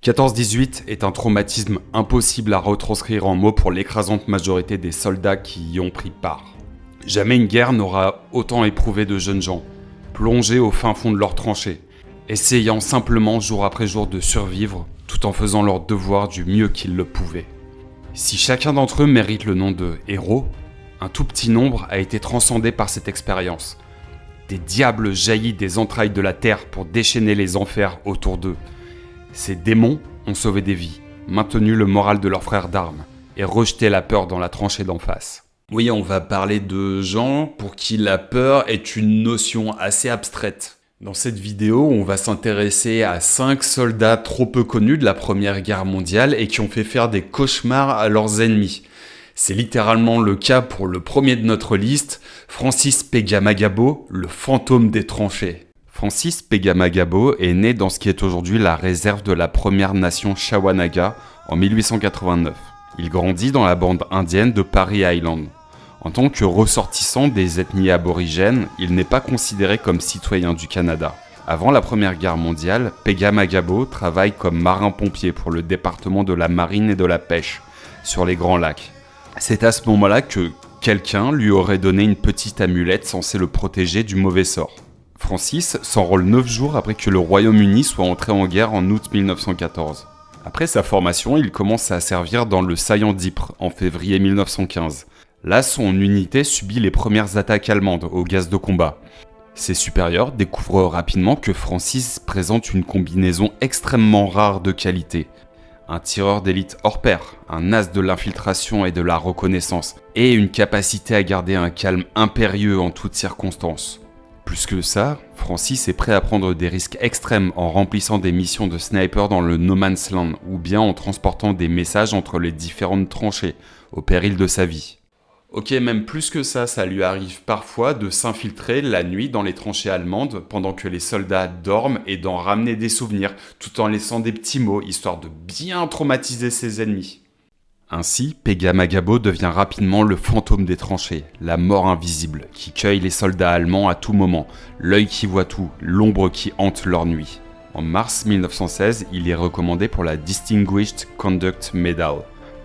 14-18 est un traumatisme impossible à retranscrire en mots pour l'écrasante majorité des soldats qui y ont pris part. Jamais une guerre n'aura autant éprouvé de jeunes gens, plongés au fin fond de leurs tranchées, essayant simplement jour après jour de survivre, tout en faisant leur devoir du mieux qu'ils le pouvaient. Si chacun d'entre eux mérite le nom de héros, un tout petit nombre a été transcendé par cette expérience. Des diables jaillis des entrailles de la terre pour déchaîner les enfers autour d'eux. Ces démons ont sauvé des vies, maintenu le moral de leurs frères d'armes et rejeté la peur dans la tranchée d'en face. Oui, on va parler de gens pour qui la peur est une notion assez abstraite. Dans cette vidéo, on va s'intéresser à 5 soldats trop peu connus de la Première Guerre mondiale et qui ont fait faire des cauchemars à leurs ennemis. C'est littéralement le cas pour le premier de notre liste, Francis Pega-Magabo, le fantôme des tranchées. Francis Pega-Magabo est né dans ce qui est aujourd'hui la réserve de la Première Nation Shawanaga en 1889. Il grandit dans la bande indienne de Parry Island. En tant que ressortissant des ethnies aborigènes, il n'est pas considéré comme citoyen du Canada. Avant la Première Guerre mondiale, Pega-Magabo travaille comme marin-pompier pour le département de la marine et de la pêche, sur les Grands Lacs. C'est à ce moment-là que quelqu'un lui aurait donné une petite amulette censée le protéger du mauvais sort. Francis s'enrôle 9 jours après que le Royaume-Uni soit entré en guerre en août 1914. Après sa formation, il commence à servir dans le saillant d'Ypres en février 1915. Là, son unité subit les premières attaques allemandes au gaz de combat. Ses supérieurs découvrent rapidement que Francis présente une combinaison extrêmement rare de qualités. Un tireur d'élite hors pair, un as de l'infiltration et de la reconnaissance, et une capacité à garder un calme impérieux en toutes circonstances. Plus que ça, Francis est prêt à prendre des risques extrêmes en remplissant des missions de sniper dans le No Man's Land ou bien en transportant des messages entre les différentes tranchées, au péril de sa vie. Ok, même plus que ça lui arrive parfois de s'infiltrer la nuit dans les tranchées allemandes pendant que les soldats dorment et d'en ramener des souvenirs tout en laissant des petits mots histoire de bien traumatiser ses ennemis. Ainsi, Pega-Magabo devient rapidement le fantôme des tranchées, la mort invisible, qui cueille les soldats allemands à tout moment, l'œil qui voit tout, l'ombre qui hante leur nuit. En mars 1916, il est recommandé pour la Distinguished Conduct Medal.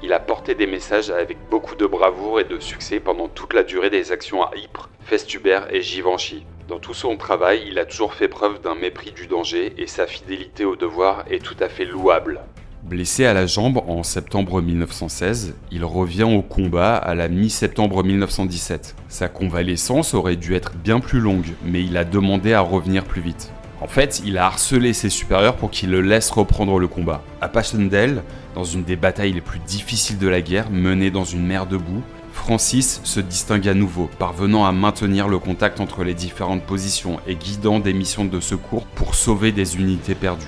Il a porté des messages avec beaucoup de bravoure et de succès pendant toute la durée des actions à Ypres, Festubert et Givenchy. Dans tout son travail, il a toujours fait preuve d'un mépris du danger et sa fidélité au devoir est tout à fait louable. Blessé à la jambe en septembre 1916, il revient au combat à la mi-septembre 1917. Sa convalescence aurait dû être bien plus longue, mais il a demandé à revenir plus vite. En fait, il a harcelé ses supérieurs pour qu'ils le laissent reprendre le combat. À Passchendaele, dans une des batailles les plus difficiles de la guerre, menée dans une mer de boue, Francis se distingue à nouveau, parvenant à maintenir le contact entre les différentes positions et guidant des missions de secours pour sauver des unités perdues.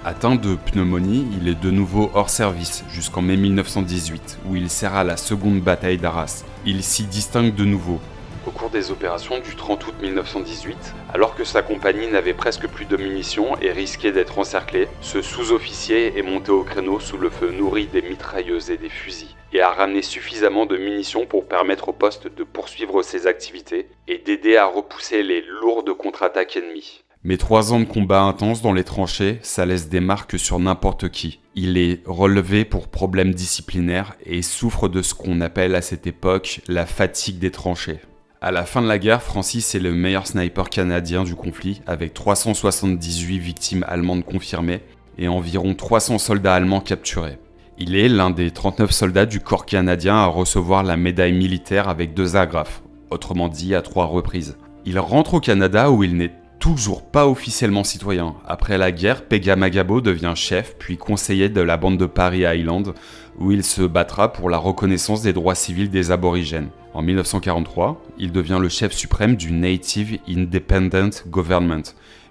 Atteint de pneumonie, il est de nouveau hors service jusqu'en mai 1918, où il sert à la seconde bataille d'Arras. Il s'y distingue de nouveau. Au cours des opérations du 30 août 1918, alors que sa compagnie n'avait presque plus de munitions et risquait d'être encerclée, ce sous-officier est monté au créneau sous le feu nourri des mitrailleuses et des fusils, et a ramené suffisamment de munitions pour permettre au poste de poursuivre ses activités et d'aider à repousser les lourdes contre-attaques ennemies. Mais 3 ans de combat intense dans les tranchées, ça laisse des marques sur n'importe qui. Il est relevé pour problèmes disciplinaires et souffre de ce qu'on appelle à cette époque la fatigue des tranchées. À la fin de la guerre, Francis est le meilleur sniper canadien du conflit, avec 378 victimes allemandes confirmées et environ 300 soldats allemands capturés. Il est l'un des 39 soldats du corps canadien à recevoir la médaille militaire avec 2 agrafes, autrement dit à 3 reprises. Il rentre au Canada où il n'est toujours pas officiellement citoyen. Après la guerre, Pega-Magabo devient chef puis conseiller de la bande de Parry Island où il se battra pour la reconnaissance des droits civils des aborigènes. En 1943, il devient le chef suprême du Native Independent Government,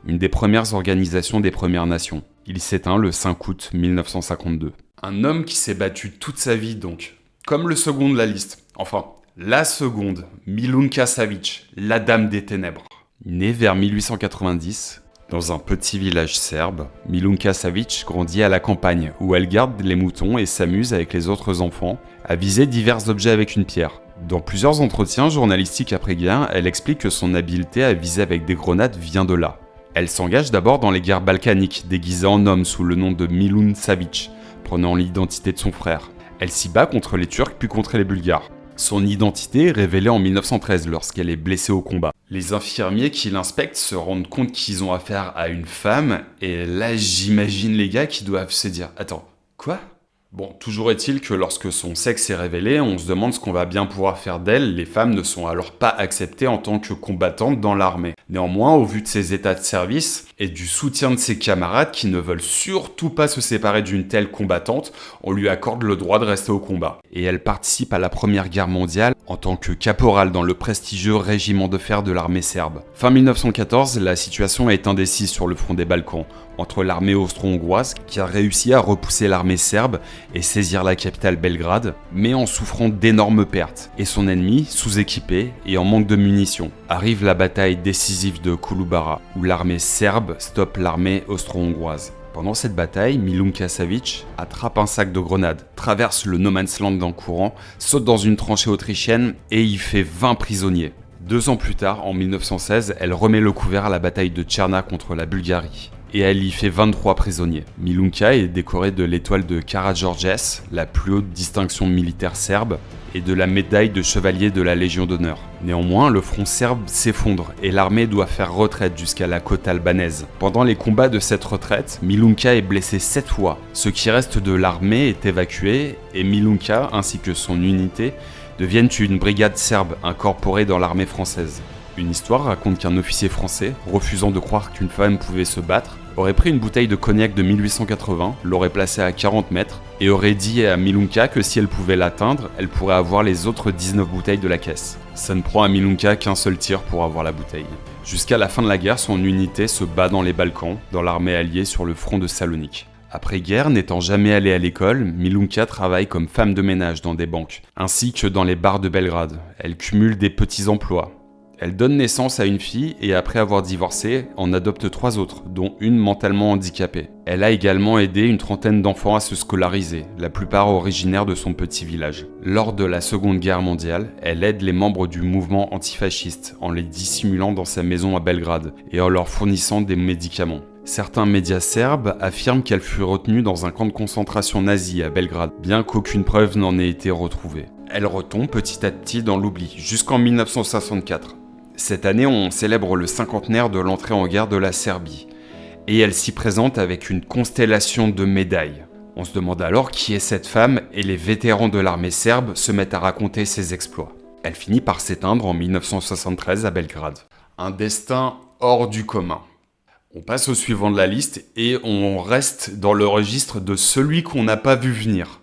une des premières organisations des Premières Nations. Il s'éteint le 5 août 1952. Un homme qui s'est battu toute sa vie donc, comme le second de la liste. Enfin, la seconde, Milunka Savić, la Dame des Ténèbres. Née vers 1890, dans un petit village serbe, Milunka Savić grandit à la campagne, où elle garde les moutons et s'amuse avec les autres enfants à viser divers objets avec une pierre. Dans plusieurs entretiens journalistiques après-guerre, elle explique que son habileté à viser avec des grenades vient de là. Elle s'engage d'abord dans les guerres balkaniques, déguisée en homme sous le nom de Milun Savic, prenant l'identité de son frère. Elle s'y bat contre les Turcs puis contre les Bulgares. Son identité est révélée en 1913 lorsqu'elle est blessée au combat. Les infirmiers qui l'inspectent se rendent compte qu'ils ont affaire à une femme, et là j'imagine les gars qui doivent se dire « Attends, quoi ?» Bon, toujours est-il que lorsque son sexe est révélé, on se demande ce qu'on va bien pouvoir faire d'elle. Les femmes ne sont alors pas acceptées en tant que combattantes dans l'armée. Néanmoins, au vu de ses états de service et du soutien de ses camarades qui ne veulent surtout pas se séparer d'une telle combattante, on lui accorde le droit de rester au combat. Et elle participe à la Première Guerre mondiale en tant que caporal dans le prestigieux régiment de fer de l'armée serbe. Fin 1914, la situation est indécise sur le front des Balkans, entre l'armée austro-hongroise qui a réussi à repousser l'armée serbe et saisir la capitale Belgrade, mais en souffrant d'énormes pertes, et son ennemi, sous-équipé et en manque de munitions. Arrive la bataille décisive de Kolubara, où l'armée serbe stoppe l'armée austro-hongroise. Pendant cette bataille, Milunka Savic attrape un sac de grenades, traverse le no man's land d'un courant, saute dans une tranchée autrichienne et y fait 20 prisonniers. 2 ans plus tard, en 1916, elle remet le couvert à la bataille de Tcherna contre la Bulgarie. Et elle y fait 23 prisonniers. Milunka est décorée de l'étoile de Karađorđe, la plus haute distinction militaire serbe, et de la médaille de chevalier de la Légion d'honneur. Néanmoins, le front serbe s'effondre et l'armée doit faire retraite jusqu'à la côte albanaise. Pendant les combats de cette retraite, Milunka est blessée 7 fois. Ce qui reste de l'armée est évacué et Milunka, ainsi que son unité, deviennent une brigade serbe incorporée dans l'armée française. Une histoire raconte qu'un officier français, refusant de croire qu'une femme pouvait se battre, aurait pris une bouteille de cognac de 1880, l'aurait placée à 40 mètres et aurait dit à Milunka que si elle pouvait l'atteindre, elle pourrait avoir les autres 19 bouteilles de la caisse. Ça ne prend à Milunka qu'un seul tir pour avoir la bouteille. Jusqu'à la fin de la guerre, son unité se bat dans les Balkans, dans l'armée alliée sur le front de Salonique. Après-guerre, n'étant jamais allée à l'école, Milunka travaille comme femme de ménage dans des banques, ainsi que dans les bars de Belgrade. Elle cumule des petits emplois. Elle donne naissance à une fille et après avoir divorcé, en adopte 3 autres, dont une mentalement handicapée. Elle a également aidé une trentaine d'enfants à se scolariser, la plupart originaires de son petit village. Lors de la Seconde Guerre mondiale, elle aide les membres du mouvement antifasciste en les dissimulant dans sa maison à Belgrade et en leur fournissant des médicaments. Certains médias serbes affirment qu'elle fut retenue dans un camp de concentration nazi à Belgrade, bien qu'aucune preuve n'en ait été retrouvée. Elle retombe petit à petit dans l'oubli, jusqu'en 1964. Cette année, on célèbre le cinquantenaire de l'entrée en guerre de la Serbie, et elle s'y présente avec une constellation de médailles. On se demande alors qui est cette femme, et les vétérans de l'armée serbe se mettent à raconter ses exploits. Elle finit par s'éteindre en 1973 à Belgrade. Un destin hors du commun. On passe au suivant de la liste, et on reste dans le registre de celui qu'on n'a pas vu venir.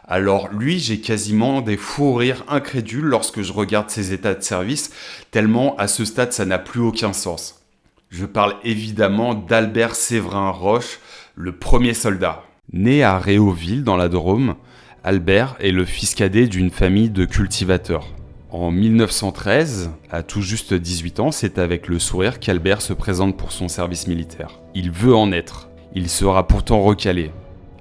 Alors lui, j'ai quasiment des fous rires incrédules lorsque je regarde ses états de service, tellement à ce stade ça n'a plus aucun sens. Je parle évidemment d'Albert Séverin Roche, le premier soldat. Né à Réauville dans la Drôme, Albert est le fils cadet d'une famille de cultivateurs. En 1913, à tout juste 18 ans, c'est avec le sourire qu'Albert se présente pour son service militaire. Il veut en être. Il sera pourtant recalé.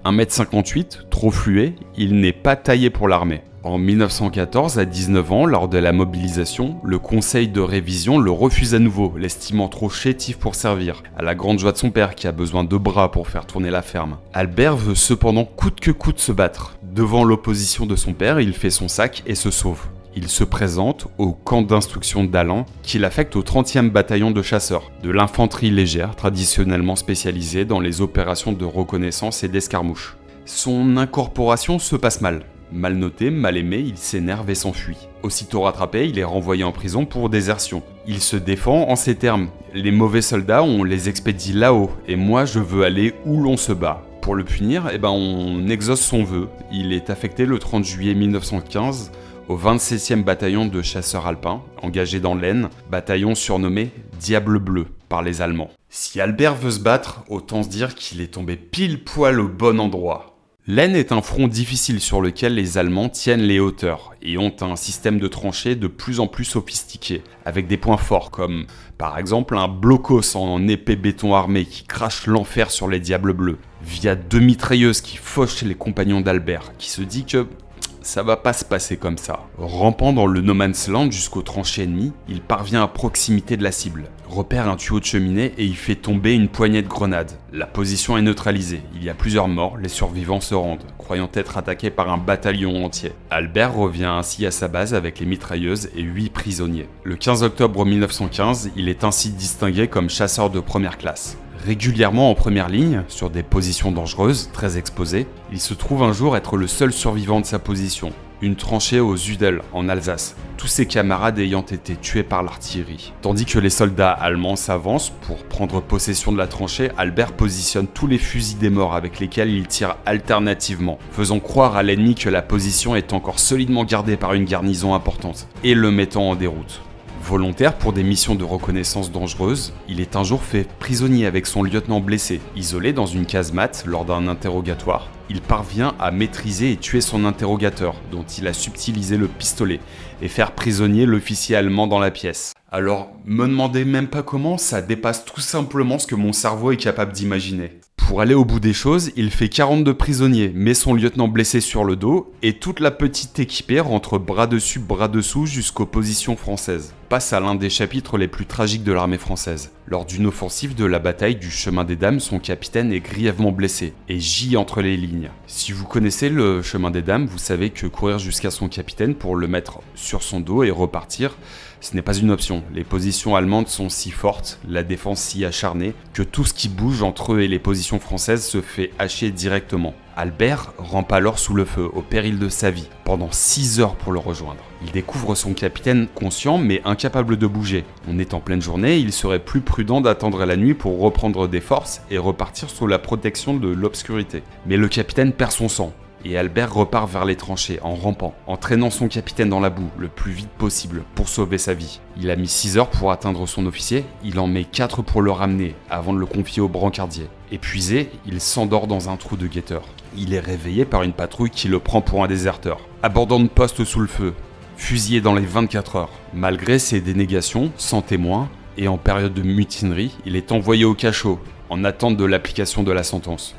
1m58, trop fluet, il n'est pas taillé pour l'armée. En 1914, à 19 ans, lors de la mobilisation, le conseil de révision le refuse à nouveau, l'estimant trop chétif pour servir, à la grande joie de son père qui a besoin de bras pour faire tourner la ferme. Albert veut cependant coûte que coûte se battre. Devant l'opposition de son père, il fait son sac et se sauve. Il se présente au camp d'instruction d'Allan, qu'il affecte au 30e bataillon de chasseurs, de l'infanterie légère traditionnellement spécialisée dans les opérations de reconnaissance et d'escarmouche. Son incorporation se passe mal. Mal noté, mal aimé, il s'énerve et s'enfuit. Aussitôt rattrapé, il est renvoyé en prison pour désertion. Il se défend en ces termes: « Les mauvais soldats, on les expédie là-haut, et moi je veux aller où l'on se bat. » Pour le punir, on exauce son vœu. Il est affecté le 30 juillet 1915 au 27e bataillon de chasseurs alpins, engagé dans l'Aisne, bataillon surnommé « Diable bleu » par les Allemands. Si Albert veut se battre, autant se dire qu'il est tombé pile poil au bon endroit. L'Aisne est un front difficile sur lequel les Allemands tiennent les hauteurs et ont un système de tranchées de plus en plus sophistiqué, avec des points forts comme par exemple un blocos en épais béton armé qui crache l'enfer sur les Diables bleus, via 2 mitrailleuses qui fauchent les compagnons d'Albert, qui se dit que ça va pas se passer comme ça. Rampant dans le no man's land jusqu'aux tranchées ennemies, il parvient à proximité de la cible, repère un tuyau de cheminée et y fait tomber une poignée de grenades. La position est neutralisée, il y a plusieurs morts, les survivants se rendent, croyant être attaqués par un bataillon entier. Albert revient ainsi à sa base avec les mitrailleuses et 8 prisonniers. Le 15 octobre 1915, il est ainsi distingué comme chasseur de première classe. Régulièrement en première ligne, sur des positions dangereuses, très exposées, il se trouve un jour être le seul survivant de sa position. Une tranchée aux Udel, en Alsace, tous ses camarades ayant été tués par l'artillerie. Tandis que les soldats allemands s'avancent pour prendre possession de la tranchée, Albert positionne tous les fusils des morts avec lesquels il tire alternativement, faisant croire à l'ennemi que la position est encore solidement gardée par une garnison importante, et le mettant en déroute. Volontaire pour des missions de reconnaissance dangereuses, il est un jour fait prisonnier avec son lieutenant blessé. Isolé dans une casemate lors d'un interrogatoire, il parvient à maîtriser et tuer son interrogateur, dont il a subtilisé le pistolet, et faire prisonnier l'officier allemand dans la pièce. Alors, me demandez même pas comment, ça dépasse tout simplement ce que mon cerveau est capable d'imaginer. Pour aller au bout des choses, il fait 42 prisonniers, met son lieutenant blessé sur le dos, et toute la petite équipée rentre bras dessus, bras dessous jusqu'aux positions françaises. Passe à l'un des chapitres les plus tragiques de l'armée française. Lors d'une offensive de la bataille du Chemin des Dames, son capitaine est grièvement blessé et gît entre les lignes. Si vous connaissez le Chemin des Dames, vous savez que courir jusqu'à son capitaine pour le mettre sur son dos et repartir, ce n'est pas une option. Les positions allemandes sont si fortes, la défense si acharnée, que tout ce qui bouge entre eux et les positions françaises se fait hacher directement. Albert rampe alors sous le feu, au péril de sa vie, pendant 6 heures pour le rejoindre. Il découvre son capitaine conscient mais incapable de bouger. On est en pleine journée, il serait plus prudent d'attendre la nuit pour reprendre des forces et repartir sous la protection de l'obscurité. Mais le capitaine perd son sang. Et Albert repart vers les tranchées en rampant, entraînant son capitaine dans la boue le plus vite possible pour sauver sa vie. Il a mis 6 heures pour atteindre son officier, il en met 4 pour le ramener avant de le confier au brancardier. Épuisé, il s'endort dans un trou de guetteur. Il est réveillé par une patrouille qui le prend pour un déserteur. Abandon de poste sous le feu, fusillé dans les 24 heures. Malgré ses dénégations, sans témoin, et en période de mutinerie, il est envoyé au cachot, en attente de l'application de la sentence.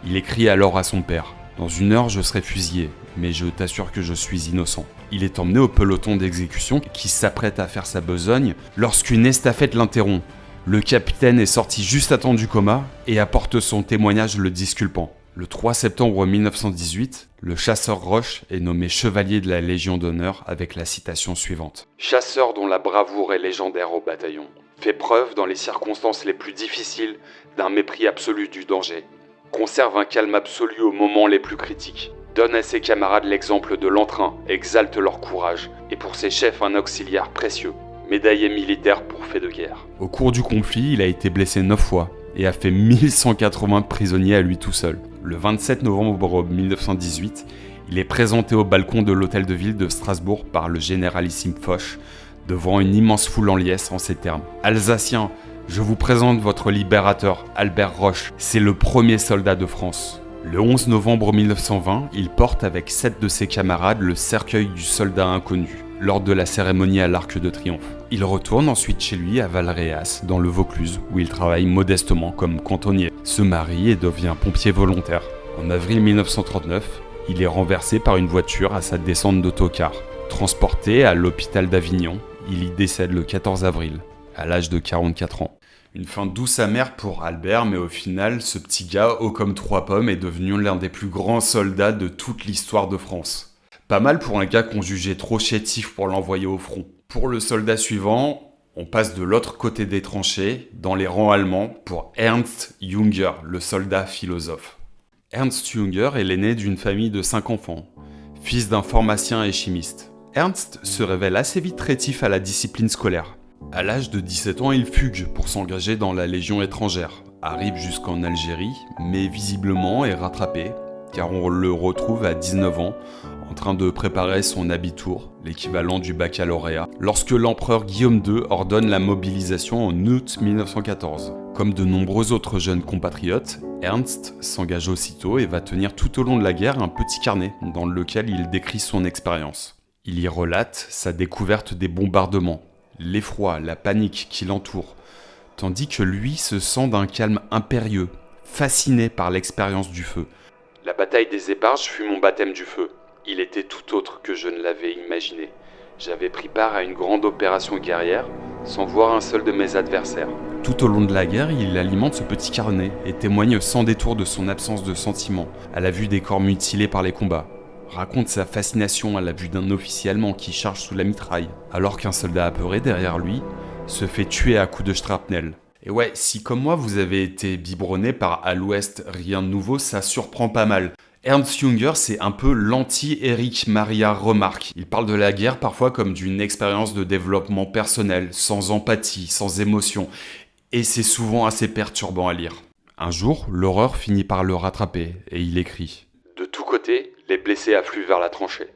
Il écrit alors à son père. Dans 1 heure, je serai fusillé, mais je t'assure que je suis innocent. Il est emmené au peloton d'exécution qui s'apprête à faire sa besogne lorsqu'une estafette l'interrompt. Le capitaine est sorti juste à temps du coma et apporte son témoignage le disculpant. Le 3 septembre 1918, le chasseur Roche est nommé chevalier de la Légion d'honneur avec la citation suivante. « Chasseur dont la bravoure est légendaire au bataillon, fait preuve dans les circonstances les plus difficiles d'un mépris absolu du danger. Conserve un calme absolu aux moments les plus critiques. Donne à ses camarades l'exemple de l'entrain, exalte leur courage, et pour ses chefs un auxiliaire précieux, médaillé militaire pour fait de guerre. » Au cours du conflit, il a été blessé 9 fois et a fait 1180 prisonniers à lui tout seul. Le 27 novembre 1918, il est présenté au balcon de l'hôtel de ville de Strasbourg par le généralissime Foch, devant une immense foule en liesse en ces termes. « Alsaciens, je vous présente votre libérateur, Albert Roche. C'est le premier soldat de France. » Le 11 novembre 1920, il porte avec 7 de ses camarades le cercueil du soldat inconnu, lors de la cérémonie à l'Arc de Triomphe. Il retourne ensuite chez lui à Valréas, dans le Vaucluse, où il travaille modestement comme cantonnier, se marie et devient pompier volontaire. En avril 1939, il est renversé par une voiture à sa descente d'autocar. Transporté à l'hôpital d'Avignon, il y décède le 14 avril, à l'âge de 44 ans. Une fin douce amère pour Albert, mais au final, ce petit gars, haut comme 3 pommes, est devenu l'un des plus grands soldats de toute l'histoire de France. Pas mal pour un gars qu'on jugeait trop chétif pour l'envoyer au front. Pour le soldat suivant, on passe de l'autre côté des tranchées, dans les rangs allemands, pour Ernst Junger, le soldat philosophe. Ernst Junger est l'aîné d'une famille de 5 enfants, fils d'un pharmacien et chimiste. Ernst se révèle assez vite rétif à la discipline scolaire. À l'âge de 17 ans, il fugue pour s'engager dans la Légion étrangère, arrive jusqu'en Algérie, mais visiblement est rattrapé, car on le retrouve à 19 ans, en train de préparer son Abitur, l'équivalent du baccalauréat, lorsque l'empereur Guillaume II ordonne la mobilisation en août 1914. Comme de nombreux autres jeunes compatriotes, Ernst s'engage aussitôt et va tenir tout au long de la guerre un petit carnet dans lequel il décrit son expérience. Il y relate sa découverte des bombardements, l'effroi, la panique qui l'entoure, tandis que lui se sent d'un calme impérieux, fasciné par l'expérience du feu. « La bataille des Éparges fut mon baptême du feu. Il était tout autre que je ne l'avais imaginé. J'avais pris part à une grande opération guerrière sans voir un seul de mes adversaires. Tout au long de la guerre, il alimente ce petit carnet et témoigne sans détour de son absence de sentiment à la vue des corps mutilés par les combats. Raconte sa fascination à la vue d'un officier allemand qui charge sous la mitraille, alors qu'un soldat apeuré derrière lui se fait tuer à coups de shrapnel. Et ouais, si comme moi vous avez été biberonné par À l'Ouest, rien de nouveau, ça surprend pas mal. Ernst Junger, c'est un peu l'anti-Erich Maria Remarque. Il parle de la guerre parfois comme d'une expérience de développement personnel, sans empathie, sans émotion, et c'est souvent assez perturbant à lire. Un jour, l'horreur finit par le rattraper, et il écrit « De tous côtés, les blessés affluent vers la tranchée.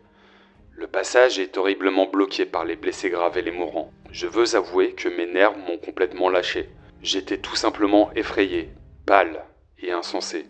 Le passage est horriblement bloqué par les blessés graves et les mourants. Je veux avouer que mes nerfs m'ont complètement lâché. J'étais tout simplement effrayé, pâle et insensé.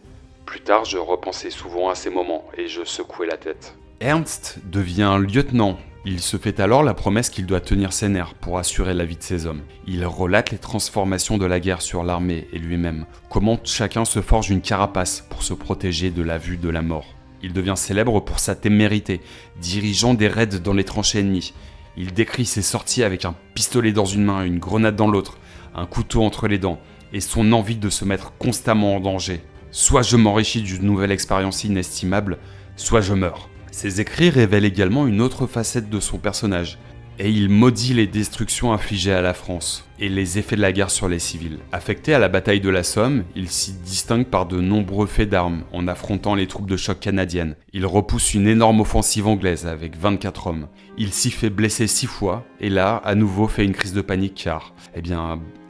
Plus tard, je repensais souvent à ces moments et je secouais la tête. » Ernst devient lieutenant. Il se fait alors la promesse qu'il doit tenir ses nerfs pour assurer la vie de ses hommes. Il relate les transformations de la guerre sur l'armée et lui-même, comment chacun se forge une carapace pour se protéger de la vue de la mort. Il devient célèbre pour sa témérité, dirigeant des raids dans les tranchées ennemies. Il décrit ses sorties avec un pistolet dans une main, une grenade dans l'autre, un couteau entre les dents, et son envie de se mettre constamment en danger. Soit je m'enrichis d'une nouvelle expérience inestimable, soit je meurs. Ses écrits révèlent également une autre facette de son personnage, et il maudit les destructions infligées à la France et les effets de la guerre sur les civils. Affecté à la bataille de la Somme, il s'y distingue par de nombreux faits d'armes en affrontant les troupes de choc canadiennes. Il repousse une énorme offensive anglaise avec 24 hommes. Il s'y fait blesser 6 fois et là, à nouveau, fait une crise de panique car,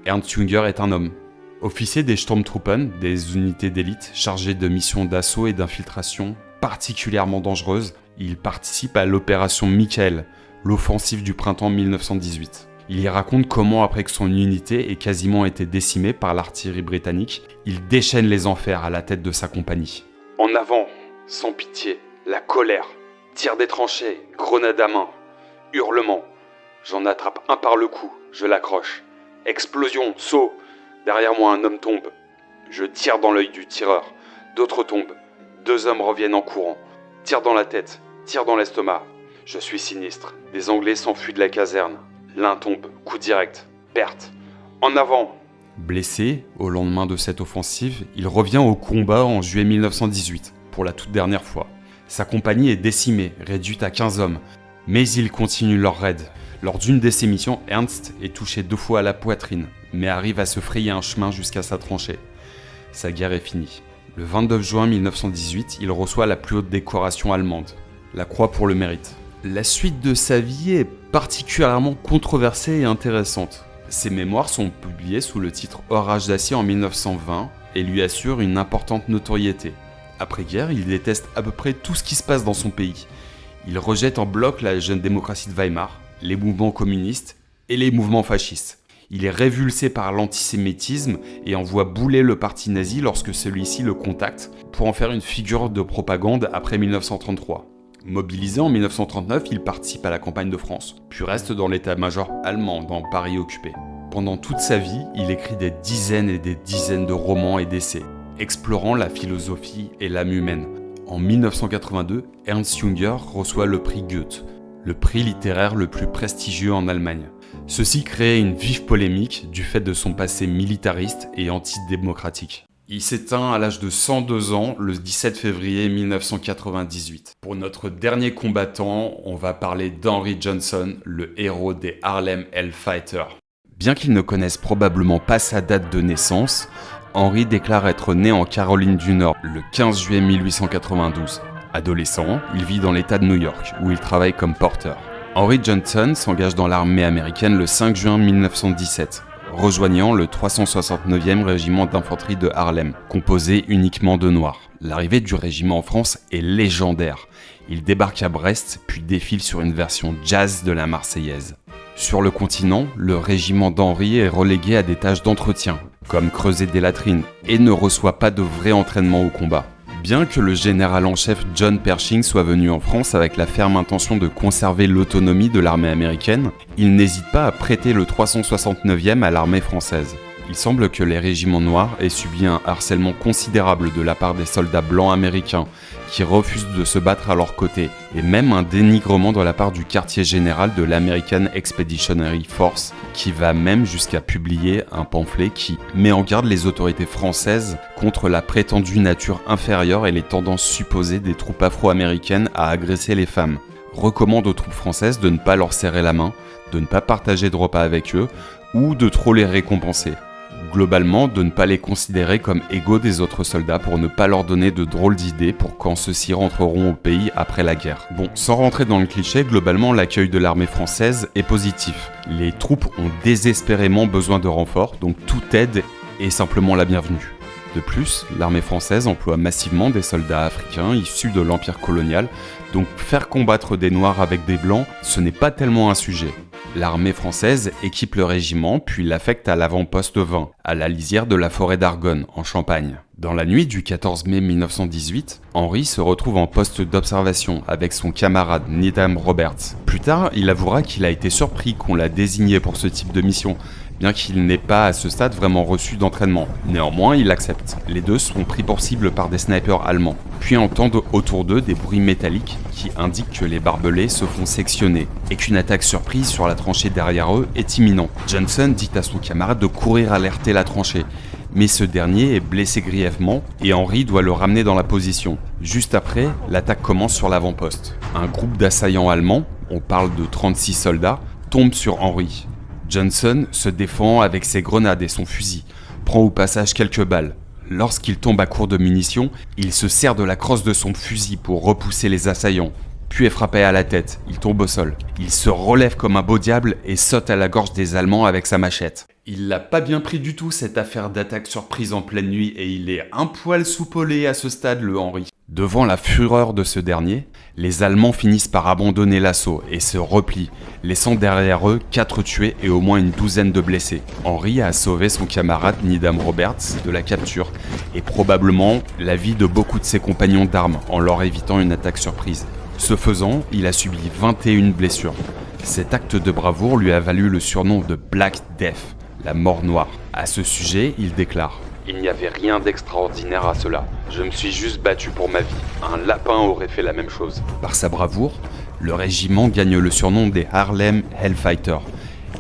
Ernst Junger est un homme. Officier des Sturmtruppen, des unités d'élite chargées de missions d'assaut et d'infiltration particulièrement dangereuses, il participe à l'opération Michael, l'offensive du printemps 1918. Il y raconte comment, après que son unité ait quasiment été décimée par l'artillerie britannique, il déchaîne les enfers à la tête de sa compagnie. En avant, sans pitié, la colère, tir des tranchées, grenade à main, hurlements. J'en attrape un par le cou, je l'accroche. Explosion, saut, derrière moi un homme tombe. Je tire dans l'œil du tireur, d'autres tombent. 2 hommes reviennent en courant. Tire dans la tête, tire dans l'estomac. Je suis sinistre. Des Anglais s'enfuient de la caserne. L'un tombe, coup direct, perte. En avant! Blessé, au lendemain de cette offensive, il revient au combat en juillet 1918, pour la toute dernière fois. Sa compagnie est décimée, réduite à 15 hommes, mais il continue leur raid. Lors d'une de ces missions, Ernst est touché 2 fois à la poitrine, mais arrive à se frayer un chemin jusqu'à sa tranchée. Sa guerre est finie. Le 29 juin 1918, il reçoit la plus haute décoration allemande, la Croix pour le mérite. La suite de sa vie est particulièrement controversée et intéressante. Ses mémoires sont publiées sous le titre Orage d'acier en 1920 et lui assurent une importante notoriété. Après-guerre, il déteste à peu près tout ce qui se passe dans son pays. Il rejette en bloc la jeune démocratie de Weimar, les mouvements communistes et les mouvements fascistes. Il est révulsé par l'antisémitisme et envoie bouler le parti nazi lorsque celui-ci le contacte pour en faire une figure de propagande après 1933. Mobilisé en 1939, il participe à la campagne de France, puis reste dans l'état-major allemand dans Paris occupé. Pendant toute sa vie, il écrit des dizaines et des dizaines de romans et d'essais, explorant la philosophie et l'âme humaine. En 1982, Ernst Junger reçoit le prix Goethe, le prix littéraire le plus prestigieux en Allemagne. Ceci crée une vive polémique du fait de son passé militariste et antidémocratique. Il s'éteint à l'âge de 102 ans le 17 février 1998. Pour notre dernier combattant, on va parler d'Henry Johnson, le héros des Harlem Hellfighters. Bien qu'il ne connaisse probablement pas sa date de naissance, Henry déclare être né en Caroline du Nord le 15 juillet 1892. Adolescent, il vit dans l'État de New York, où il travaille comme porteur. Henry Johnson s'engage dans l'armée américaine le 5 juin 1917, rejoignant le 369e régiment d'infanterie de Harlem, composé uniquement de Noirs. L'arrivée du régiment en France est légendaire. Il débarque à Brest, puis défile sur une version jazz de la Marseillaise. Sur le continent, le régiment d'Henry est relégué à des tâches d'entretien, comme creuser des latrines, et ne reçoit pas de vrai entraînement au combat. Bien que le général en chef John Pershing soit venu en France avec la ferme intention de conserver l'autonomie de l'armée américaine, il n'hésite pas à prêter le 369e à l'armée française. Il semble que les régiments noirs aient subi un harcèlement considérable de la part des soldats blancs américains qui refusent de se battre à leur côté, et même un dénigrement de la part du quartier général de l'American Expeditionary Force, qui va même jusqu'à publier un pamphlet qui met en garde les autorités françaises contre la prétendue nature inférieure et les tendances supposées des troupes afro-américaines à agresser les femmes. Recommande aux troupes françaises de ne pas leur serrer la main, de ne pas partager de repas avec eux, ou de trop les récompenser. Globalement, de ne pas les considérer comme égaux des autres soldats pour ne pas leur donner de drôles d'idées pour quand ceux-ci rentreront au pays après la guerre. Bon, sans rentrer dans le cliché, globalement l'accueil de l'armée française est positif. Les troupes ont désespérément besoin de renforts, donc toute aide est simplement la bienvenue. De plus, l'armée française emploie massivement des soldats africains issus de l'empire colonial, donc faire combattre des noirs avec des blancs, ce n'est pas tellement un sujet. L'armée française équipe le régiment puis l'affecte à l'avant-poste 20, à la lisière de la forêt d'Argonne, en Champagne. Dans la nuit du 14 mai 1918, Henry se retrouve en poste d'observation avec son camarade Needham Roberts. Plus tard, il avouera qu'il a été surpris qu'on l'a désigné pour ce type de mission, bien qu'il n'ait pas à ce stade vraiment reçu d'entraînement. Néanmoins, il accepte. Les deux sont pris pour cible par des snipers allemands, puis entendent autour d'eux des bruits métalliques qui indiquent que les barbelés se font sectionner et qu'une attaque surprise sur la tranchée derrière eux est imminente. Johnson dit à son camarade de courir alerter la tranchée, mais ce dernier est blessé grièvement et Henry doit le ramener dans la position. Juste après, l'attaque commence sur l'avant-poste. Un groupe d'assaillants allemands, on parle de 36 soldats, tombe sur Henry. Johnson se défend avec ses grenades et son fusil, prend au passage quelques balles. Lorsqu'il tombe à court de munitions, il se sert de la crosse de son fusil pour repousser les assaillants, puis est frappé à la tête, il tombe au sol. Il se relève comme un beau diable et saute à la gorge des Allemands avec sa machette. Il l'a pas bien pris du tout cette affaire d'attaque surprise en pleine nuit et il est un poil soupolé à ce stade, le Henry. Devant la fureur de ce dernier, les Allemands finissent par abandonner l'assaut et se replient, laissant derrière eux 4 tués et au moins une douzaine de blessés. Henry a sauvé son camarade Needham Roberts de la capture et probablement la vie de beaucoup de ses compagnons d'armes en leur évitant une attaque surprise. Ce faisant, il a subi 21 blessures. Cet acte de bravoure lui a valu le surnom de Black Death, la mort noire. À ce sujet, il déclare: il n'y avait rien d'extraordinaire à cela. Je me suis juste battu pour ma vie. Un lapin aurait fait la même chose. Par sa bravoure, le régiment gagne le surnom des Harlem Hellfighters,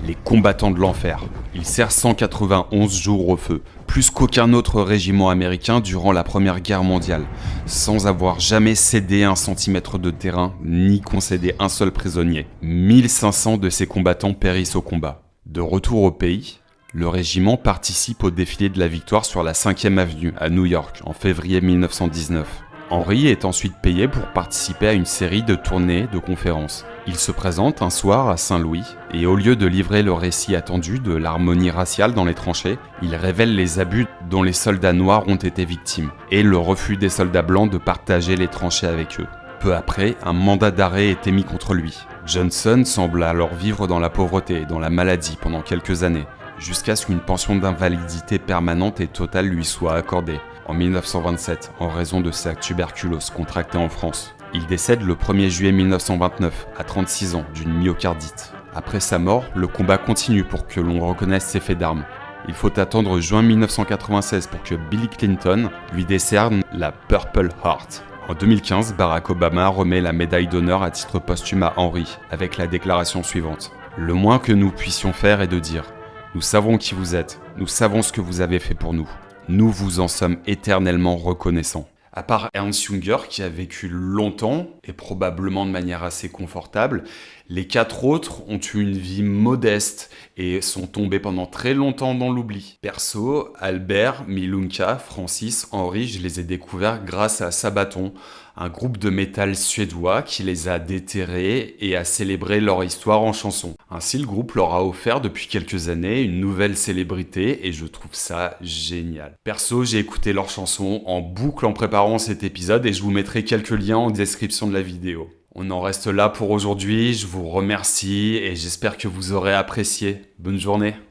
les combattants de l'enfer. Il sert 191 jours au feu, plus qu'aucun autre régiment américain durant la Première Guerre mondiale, sans avoir jamais cédé un centimètre de terrain, ni concédé un seul prisonnier. 1500 de ces combattants périssent au combat. De retour au pays, le régiment participe au défilé de la victoire sur la 5e avenue à New York en février 1919. Henry est ensuite payé pour participer à une série de tournées de conférences. Il se présente un soir à Saint-Louis et au lieu de livrer le récit attendu de l'harmonie raciale dans les tranchées, il révèle les abus dont les soldats noirs ont été victimes et le refus des soldats blancs de partager les tranchées avec eux. Peu après, un mandat d'arrêt est émis contre lui. Johnson semble alors vivre dans la pauvreté et dans la maladie pendant quelques années, jusqu'à ce qu'une pension d'invalidité permanente et totale lui soit accordée en 1927 en raison de sa tuberculose contractée en France. Il décède le 1er juillet 1929 à 36 ans d'une myocardite. Après sa mort, le combat continue pour que l'on reconnaisse ses faits d'armes. Il faut attendre juin 1996 pour que Bill Clinton lui décerne la Purple Heart. En 2015, Barack Obama remet la médaille d'honneur à titre posthume à Henry avec la déclaration suivante: le moins que nous puissions faire est de dire: nous savons qui vous êtes, nous savons ce que vous avez fait pour nous. Nous vous en sommes éternellement reconnaissants. À part Ernst Jünger, qui a vécu longtemps, et probablement de manière assez confortable, les 4 autres ont eu une vie modeste et sont tombés pendant très longtemps dans l'oubli. Perso, Albert, Milunka, Francis, Henry, je les ai découverts grâce à Sabaton, un groupe de métal suédois qui les a déterrés et a célébré leur histoire en chanson. Ainsi, le groupe leur a offert depuis quelques années une nouvelle célébrité et je trouve ça génial. Perso, j'ai écouté leurs chansons en boucle en préparant cet épisode et je vous mettrai quelques liens en description de la vidéo. On en reste là pour aujourd'hui, je vous remercie et j'espère que vous aurez apprécié. Bonne journée.